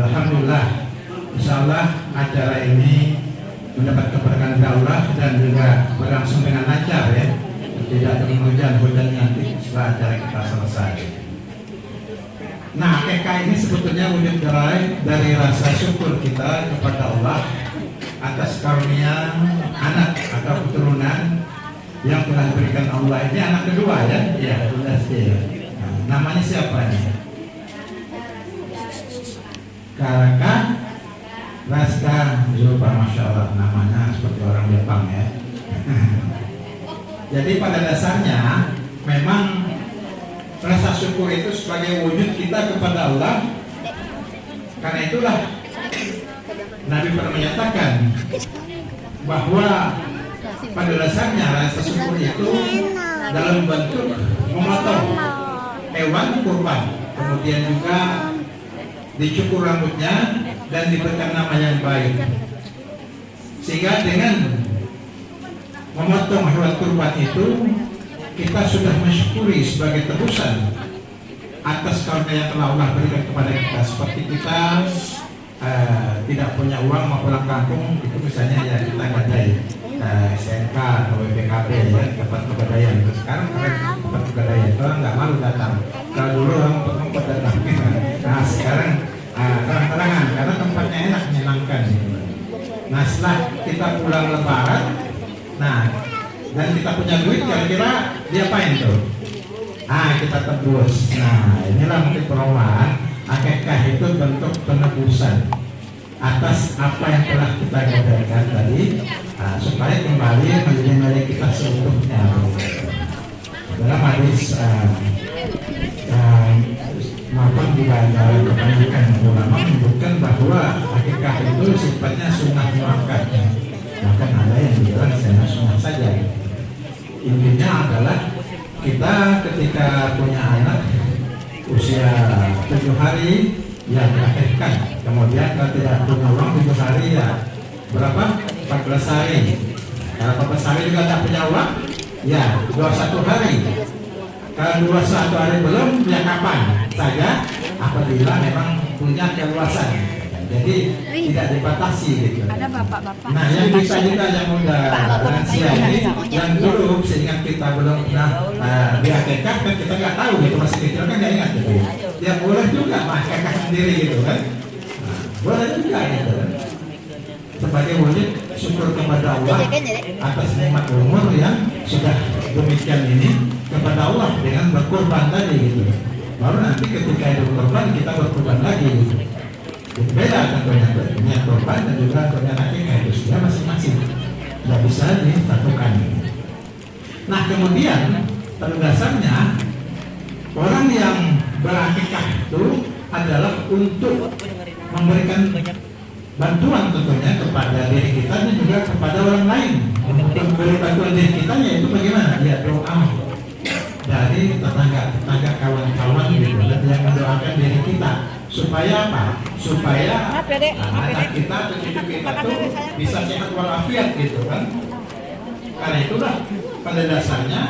Alhamdulillah, insya Allah acara ini mendapat keberkahan dari Allah dan juga berlangsung dengan lancar ya. Tidak ada hujan nanti setelah acara kita selesai. Nah, akikah ini sebetulnya wujud dari rasa syukur kita kepada Allah atas karunia anak atau keturunan yang telah diberikan Allah. Ini anak kedua ya, ya sudah sih. Namanya siapa nih? Karaka Raska Zulfa, masya Allah, namanya seperti orang Jepang ya. Jadi pada dasarnya memang rasa syukur itu sebagai wujud kita kepada Allah. Karena itulah Nabi pernah menyatakan bahwa pada dasarnya rasa syukur itu dalam bentuk memotong hewan kurban, kemudian juga dicukur rambutnya dan diberikan nama yang baik, sehingga dengan memotong hewan kurban itu kita sudah mensyukuri sebagai tebusan atas karunia yang telah Allah berikan kepada kita. Seperti kita tidak punya uang mau pulang kampung, itu misalnya ya kita gadai SNK atau BPKB ya, dapat pegadaian. Sekarang dapat pegadaian, orang nggak malu datang. Kalau dulu orang ngumpet datang. Nah sekarang terang-terangan karena tempatnya enak, menyenangkan. Nah setelah kita pulang lebaran, nah dan kita punya duit, kira-kira diapain tuh? Kita tebus. Nah inilah mungkin perumahan akikah itu bentuk penebusan atas apa yang telah kita gadaikan tadi, supaya kembali menjadi milik kita seutuhnya. Dalam hadis maupun juga dalam kebanyakan ulama menyebutkan bahwa akikah itu sifatnya sunnah muakkad. Bahkan ada yang bilang sunnah saja. Intinya adalah kita ketika punya anak usia 7 hari ya diakhirkan. Kemudian kalau tidak punya uang 7 hari ya berapa? 14 hari. Kalau 14 hari juga tidak punya uang ya 21 hari. Kalau 21 hari belum ya kapan saja apabila memang punya keluasan. Jadi tidak dibatasi gitu. Ada bapak-bapak. Nah yang bisa juga yang muda lansia ini yang dulu seingat kita belum pernah diakikah kan kita nggak tahu gitu, masih kecil kan nggak ingat gitu. Ya boleh juga akikah sendiri gitu kan. Boleh juga gitu kan. Sebagai wujud syukur kepada Allah atas nikmat umur yang sudah demikian ini kepada Allah dengan berkorban tadi gitu. Baru nanti ketika itu berkorban kita berkorban lagi gitu. Beda tentunya punya korban dan juga punya akikah itu sudah masing-masing, tidak bisa disatukan. Nah kemudian pada dasarnya orang yang berakikah itu adalah untuk memberikan bantuan tentunya kepada diri kita dan juga kepada orang lain. Untuk memberi bantuan diri kita yaitu bagaimana? Ya doa dari tetangga kawan-kawan gitu, dan yang mendoakan diri kita supaya apa? Supaya anak kita atau cucu kita tuh bisa sehat walafiat gitu kan. Karena itulah pada dasarnya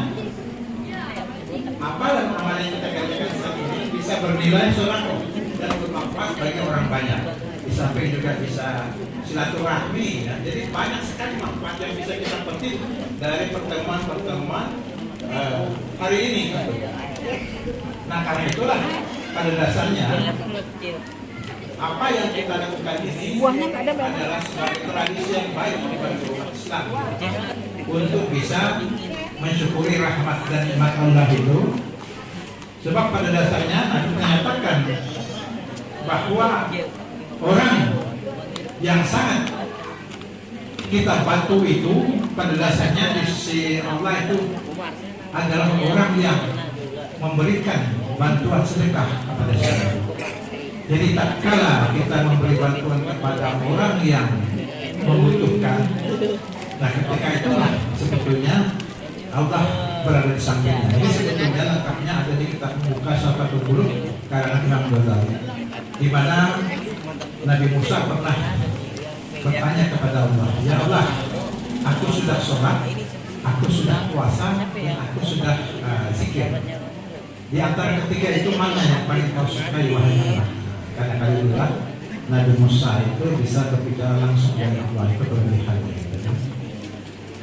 apa dan amal yang kita kerjakan saat ini bisa bernilai sodaqah dan bermanfaat bagi orang banyak. Di samping juga bisa silaturahmi ya. Jadi banyak sekali manfaat yang bisa kita petik dari pertemuan-pertemuan hari ini. Nah karena itulah pada dasarnya apa yang kita lakukan ini adalah sebagai tradisi yang baik bagi umat Islam untuk bisa mensyukuri rahmat dan nikmat Allah itu. Sebab pada dasarnya Nabi menyatakan bahwa orang yang sangat kita bantu itu pada dasarnya di sisi Allah itu adalah orang yang memberikan bantuan sedekah kepada saya. Jadi tak kala kita memberi bantuan kepada orang yang membutuhkan, nah ketika itulah sebetulnya Allah berada di sampingnya. Ini sebetulnya lengkapnya ada di kitab Muka Syafatul Qulub karangan Imam Ghazali, di mana Nabi Musa pernah bertanya kepada Allah, ya Allah, aku sudah sholat, aku sudah puasa, dan aku sudah zikir. Di antara ketiga itu mana yang paling kau sukai wahai Allah? Karena kalimat Nabi Musa itu bisa berbicara langsung dengan Allah, itu berlebihannya.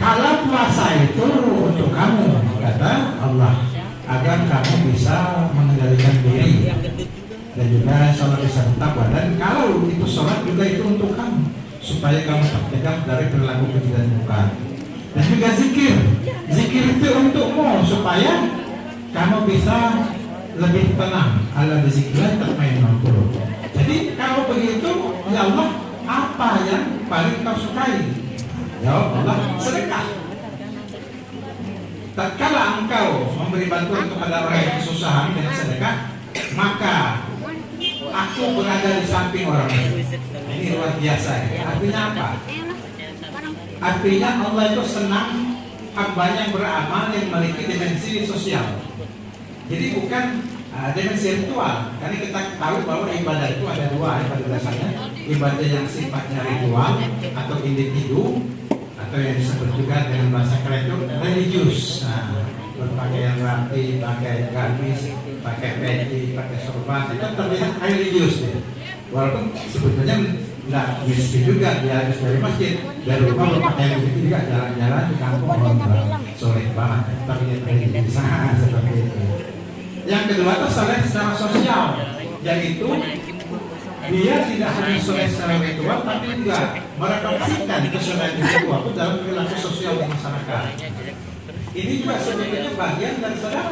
Kalau puasa itu untuk kamu, kata Allah, agar kamu bisa mengendalikan diri dan juga sholat bisa bertakwa. Dan kalau itu sholat juga itu untuk kamu, supaya kamu tercegah dari perilaku keji dan mungkar. Dan juga zikir itu untukmu supaya kamu bisa lebih tenang. Ala bizikrillah tatmainnul qulub. Jadi kalau begitu, ya Allah, apa yang paling kau sukai? Ya Allah, sedekah. Tatkala engkau memberi bantuan kepada orang yang kesusahan dengan sedekah, maka aku berada di samping orang itu. Ini luar biasa ya. Artinya apa? Artinya Allah itu senang hambanya yang beramal yang memiliki dimensi sosial. Jadi bukan dimensi ritual. Karena kita tahu bahwa ibadah itu ada dua pada dasarnya. Ibadah yang sifatnya ritual atau individu, atau yang disebut juga dengan bahasa keren itu religius. Nah, berpakaian rapi, pakai gamis, pakai peci, pakai sorban, itu terlihat religius ya. Walaupun sebetulnya nggak miskin juga, dia harus dari masjid, dari rumah berpakaian begitu juga, jalan-jalan di kampung soleh banget, terlihat religius seperti itu. Yang kedua itu soleh secara sosial, yaitu dia tidak hanya soleh secara ritual, tapi juga merefleksikan kesolehan ritual itu dalam perilaku sosial di masyarakat. Ini juga sebetulnya bagian dari sedekah.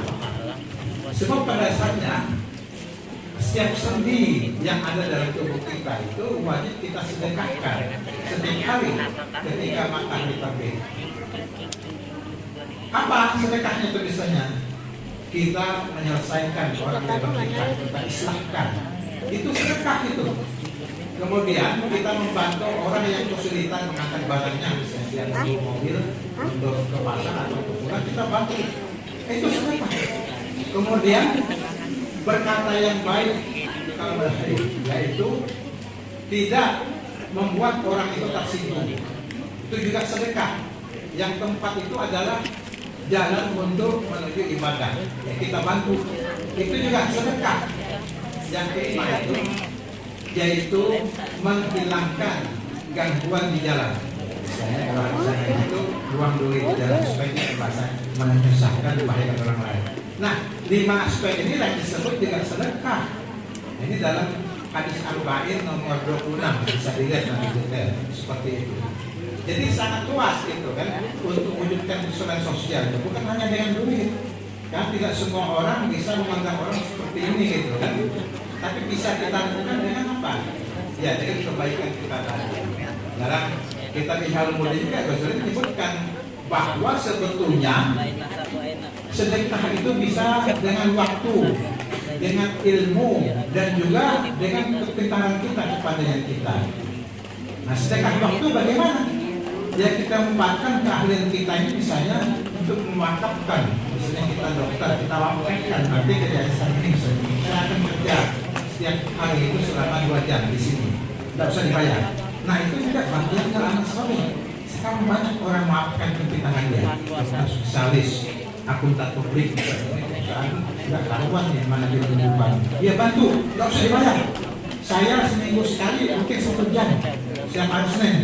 Sebab pada dasarnya setiap sendi yang ada dalam tubuh kita itu wajib kita sedekahkan setiap hari ketika matahari terbit. Apa sedekahnya itu biasanya? Kita menyelesaikan orang yang bernikah, kita islahkan. Itu sedekah itu. Kemudian kita membantu orang yang kesulitan mengangkat barangnya, misalnya dia nunggu mobil untuk ke pasar atau ke pulang, kita bantu. Itu sedekah. Kemudian berkata yang baik, yaitu tidak membuat orang itu tersinggung. Itu juga sedekah. Yang keempat itu adalah jalan untuk menuju ibadah. Ya, kita bantu. Itu juga sedekah. Yang kelima itu yaitu menghilangkan gangguan di jalan. Misalnya kalau saya itu ruang dulu di jalan supaya tidak merasa menyusahkan bahaya orang lain. Nah, 5 aspek ini yang disebut juga sedekah. Ini dalam hadis Arba'in nomor 26 bisa dilihat nanti detail seperti itu. Jadi sangat luas gitu kan untuk mewujudkan kesulitan sosial. Bukan hanya dengan duit. Kan tidak semua orang bisa memandang orang seperti ini gitu kan. Tapi bisa kita lakukan dengan apa? Ya dengan kebaikan kita tadi. Dalam kitab Ihal Mudi juga Ghazali menyebutkan bahwa sebetulnya sedekah itu bisa dengan waktu, dengan ilmu, dan juga dengan kepintaran kita kepada yang kita. Nah, sedekah waktu bagaimana? Ya kita memanfaatkan keahlian kita ini misalnya untuk mewakafkan, misalnya kita dokter, kita wakafkan nanti kejaksaan ini saya akan bekerja setiap hari itu selama 2 jam di sini, tidak usah dibayar. Nah itu juga bagian ke anak soleh. Sekarang banyak orang mewakafkan kepintaran dia, spesialis, akuntan publik, perusahaan tidak karuan yang mana dia menyumbang. Dia bantu, tidak usah dibayar. Saya seminggu sekali mungkin 1 jam setiap hari Senin.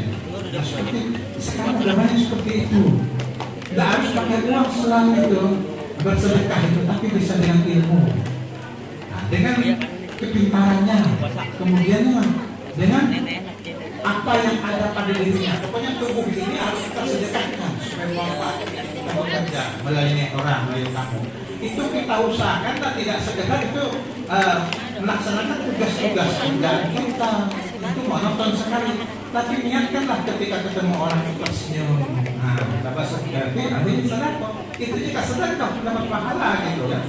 Nah, seperti sekarang sudah banyak seperti itu. Tidak harus pakai uang selalu itu bersedekah itu, tapi bisa dengan ilmu, nah, dengan kepintarannya, kemudian dengan apa yang ada pada dirinya. Pokoknya tubuh ini harus kita sedekahkan supaya manfaat kita bekerja melayani orang, melayani kamu. Itu kita usahakan, dan tidak sekedar itu melaksanakan tugas-tugas kerjaan kita. Itu monoton sekali. Tapi niatkanlah ketika ketemu orang itu tersenyum. Nah, kita bahasa berarti artinya sedekah. Itu juga sedekah, dapat pahala gitu ya.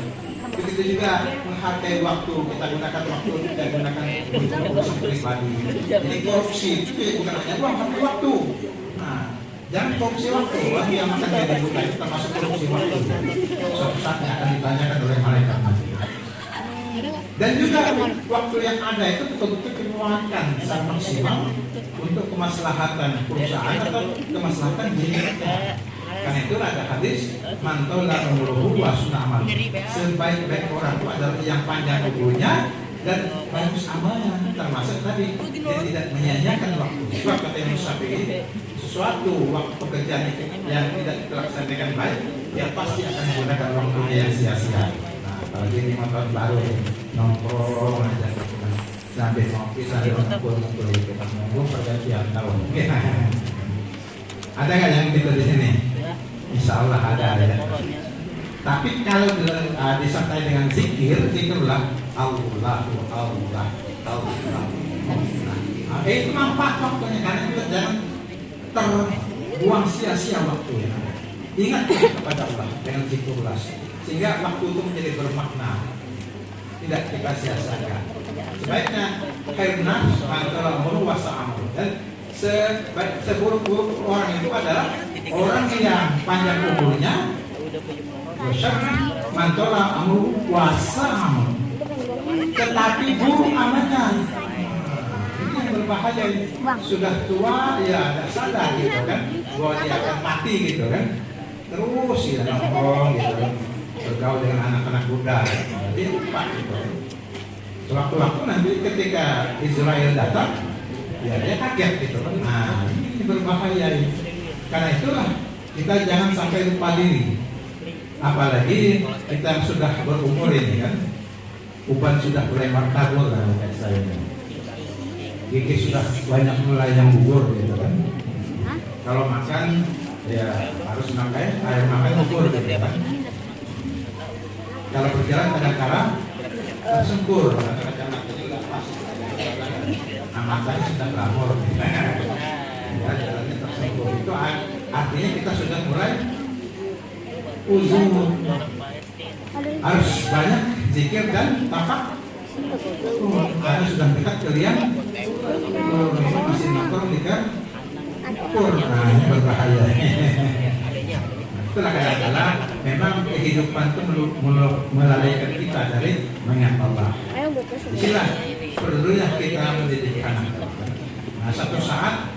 Begitu juga menghargai waktu, kita gunakan waktu, kita gunakan untuk urusan pribadi. Jadi korupsi itu bukan hanya uang, tapi waktu. Nah, jangan korupsi waktu. Waktu yang akan jadi buka itu termasuk korupsi waktu. Suatu saatnya akan ditanyakan oleh malaikat nanti. Dan juga waktu yang ada itu betul-betul diluangkan secara maksimal untuk kemaslahatan perusahaan atau kemaslahatan diri kita. Karena itu ada hadis mantola umruhu wa sunna amal. Sebaik-baik orang itu adalah yang panjang umurnya dan bagus amalnya, termasuk tadi dia tidak menyanyiakan waktu. Sebab kata Imam Syafi'i, sesuatu waktu pekerjaan yang tidak dilaksanakan baik, dia pasti akan menggunakan waktunya yang sia-sia. Nah, apalagi 5 tahun baru nongkrong aja, sambil ngopi, sambil ngumpul-ngumpul itu pas nunggu pergantian tahun. Ada nggak yang gitu di sini? Insya Allah ada ya. Tapi kalau disertai dengan zikirlah Allah. Itu manfaat waktunya, karena kita jangan terbuang sia-sia waktu ya. Ingat kepada Allah dengan zikrullah, sehingga waktu itu menjadi bermakna, tidak kita sia-siakan. Sebaiknya karena antara meluas amal, dan seburuk-buruk orang itu adalah orang yang panjang umurnya, mantola amru wasa amal, tetapi buruk amalnya. Ini yang berbahaya. Sudah tua ya tidak sadar gitu kan, bahwa dia akan mati gitu kan, terus ya nongkrong gitu kan, bergaul dengan anak-anak muda, jadi lupa gitu. Sewaktu-waktu nanti ketika Israel datang, ya dia kaget gitu kan. Nah ini berbahaya. Karena itulah kita jangan sampai lupa diri. Apalagi kita yang sudah berumur ini kan, uban sudah mulai martabur lah kayak saya. Gigi sudah banyak mulai yang gugur gitu kan. Kalau makan ya harus makan air makan gugur gitu kan. Kalau berjalan kadang-kadang tersungkur, kadang-kadang matanya nggak pas. Nah, matanya sudah glamor. Ya, jalannya tersungkur. Itu artinya kita sudah mulai uzur, harus banyak zikir dan tafak. Karena sudah dekat kalian masih nongkrong di dapur, nah ini berbahaya. Itulah kadang-kadang memang kehidupan itu melalaikan kita dari mengingat Allah. Disinilah perlunya kita mendidik anak. Nah, satu saat